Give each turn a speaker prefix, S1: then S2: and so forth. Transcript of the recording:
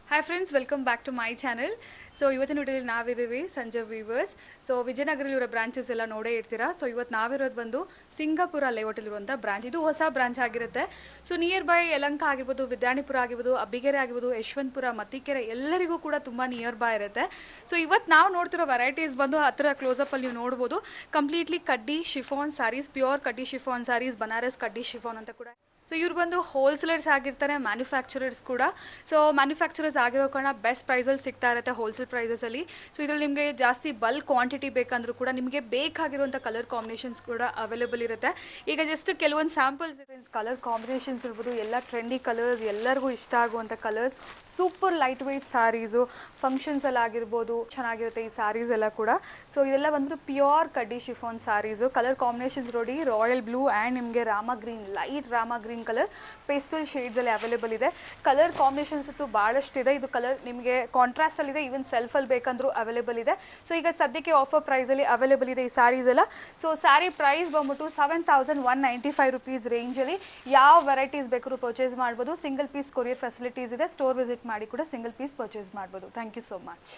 S1: Hi friends, welcome back to my channel. So ಇವತ್ತಿನ ವಿಡಿಯೋಲಿ ನಾವಿದ್ದೀವಿ ಸಂಜೆ ವೀವರ್ಸ್. ಸೊ ವಿಜಯನಗರಲ್ಲಿರೋ ಬ್ರಾಂಚಸ್ ಎಲ್ಲ ನೋಡೇ ಇರ್ತೀರಾ. ಸೊ ಇವತ್ತು ನಾವಿರೋದು ಬಂದು ಸಿಂಗಾಪುರ ಲೇಔಟಲ್ಲಿರುವಂಥ ಬ್ರಾಂಚ್. ಇದು ಹೊಸ ಬ್ರಾಂಚ್ ಆಗಿರುತ್ತೆ. ಸೊ ನಿಯರ್ ಬೈ ಯಲಹಂಕ ಆಗಿರ್ಬೋದು, ವಿದ್ಯಾಣಿಪುರ ಆಗಿರ್ಬೋದು, ಅಬ್ಬಿಗೆರೆ ಆಗಿರ್ಬೋದು, ಯಶವಂತಪುರ, ಮತ್ತಿಕೆರೆ ಎಲ್ಲರಿಗೂ ಕೂಡ ತುಂಬ ನಿಯರ್ ಬೈ ಇರುತ್ತೆ. ಸೊ ಇವತ್ತು ನಾವು ನೋಡ್ತಿರೋ ವೆರೈಟೀಸ್ ಬಂದು ಹತ್ತಿರ ಕ್ಲೋಸಪ್ಪಲ್ಲಿ ನೀವು ನೋಡ್ಬೋದು. ಕಂಪ್ಲೀಟ್ಲಿ ಕಡ್ಡಿ ಶಿಫಾನ್ ಸ್ಯಾರೀಸ್, ಪ್ಯೂರ್ ಕಡ್ಡಿ ಶಿಫಾನ್ ಸ್ಯಾರೀಸ್, ಬನಾರಸ್ ಕಡ್ಡಿ ಶಿಫಾನ್ ಅಂತ ಕೂಡ. ಸೊ ಇವ್ರು ಬಂದು ಹೋಲ್ಸೇಲರ್ಸ್ ಆಗಿರ್ತಾರೆ, ಮ್ಯಾನುಫ್ಯಾಕ್ಚರರ್ಸ್ ಕೂಡ. ಸೊ ಮ್ಯಾನುಫ್ಯಾಕ್ಚರರ್ಸ್ ಆಗಿರೋ ಕಾರಣ ಬೆಸ್ಟ್ ಪ್ರೈಸಲ್ಲಿ ಸಿಗ್ತಾ ಇರುತ್ತೆ ಹೋಲ್ಸೇಲ್ ಪ್ರೈಸಸಲ್ಲಿ. ಸೊ ಇದರಲ್ಲಿ ನಿಮಗೆ ಜಾಸ್ತಿ ಬಲ್ಕ್ ಕ್ವಾಂಟಿಟಿ ಬೇಕಂದ್ರೂ ಕೂಡ ನಿಮಗೆ ಬೇಕಾಗಿರುವಂಥ ಕಲರ್ ಕಾಂಬಿನೇಷನ್ಸ್ ಕೂಡ ಅವೈಲೇಬಲ್ ಇರುತ್ತೆ. ಈಗ ಜಸ್ಟ್ ಕೆಲವೊಂದು ಸ್ಯಾಂಪಲ್ಸ್ ಕಲರ್ ಕಾಂಬಿನೇಷನ್ಸ್ ಇರ್ಬೋದು, ಎಲ್ಲ ಟ್ರೆಂಡಿ ಕಲರ್ಸ್, ಎಲ್ಲರಿಗೂ ಇಷ್ಟ ಆಗುವಂಥ colours, super light weight saris, ಫಂಕ್ಷನ್ಸಲ್ಲಿ ಆಗಿರ್ಬೋದು ಚೆನ್ನಾಗಿರುತ್ತೆ ಈ ಸ್ಯಾರೀಸ್ ಎಲ್ಲ ಕೂಡ. ಸೊ ಇದೆಲ್ಲ ಬಂದ್ಬಿಟ್ಟು ಪ್ಯೂರ್ ಕಡ್ಡಿ ಶಿಫಾನ್ ಸ್ಯಾರೀಸು. ಕಲರ್ ಕಾಂಬಿನೇಷನ್ಸ್ ನೋಡಿ, ರಾಯಲ್ ಬ್ಲೂ ಆ್ಯಂಡ್ ನಿಮಗೆ Rama green, light Rama green colour pastel ಶೇಡ್ಸಲ್ಲಿ ಅವೈಲೇಬಲ್ ಇದೆ. ಕಲರ್ ಕಾಂಬಿನೇಷನ್ಸ್ ಅಂತೂ ಭಾಳಷ್ಟಿದೆ. ಇದು ಕಲರ್ ನಿಮಗೆ ಕಾಂಟ್ರಾಸ್ಟಲ್ಲಿದೆ, ಈವನ್ ಸೆಲ್ಫಲ್ಲಿ ಬೇಕಂದ್ರೂ ಅವೈಲೇಬಲ್ ಇದೆ. ಸೊ ಈಗ ಸದ್ಯಕ್ಕೆ ಆಫರ್ ಪ್ರೈಸಲ್ಲಿ ಅವೈಲೇಬಲ್ ಇದೆ ಈ ಸ್ಯಾರೀಸ್ ಎಲ್ಲ. ಸೊ ಸ್ಯಾರಿ ಪ್ರೈಸ್ ಬಂದ್ಬಿಟ್ಟು 7,195 ರುಪೀಸ್ ರೇಂಜಲ್ಲಿ ಯಾವ ವೆರೈಟೀಸ್ ಬೇಕಾದ್ರೂ ಪರ್ಚೇಸ್ ಮಾಡ್ಬೋದು. ಸಿಂಗಲ್ ಪೀಸ್ ಕೊರಿಯರ್ ಫೆಸಿಲಿಟೀಸ್ ಇದೆ. ಸ್ಟೋರ್ ವಿಸಿಟ್ ಮಾಡಿ ಕೂಡ ಸಿಂಗಲ್ ಪೀಸ್ ಪರ್ಚೇಸ್ ಮಾಡ್ಬೋದು. Thank you so much.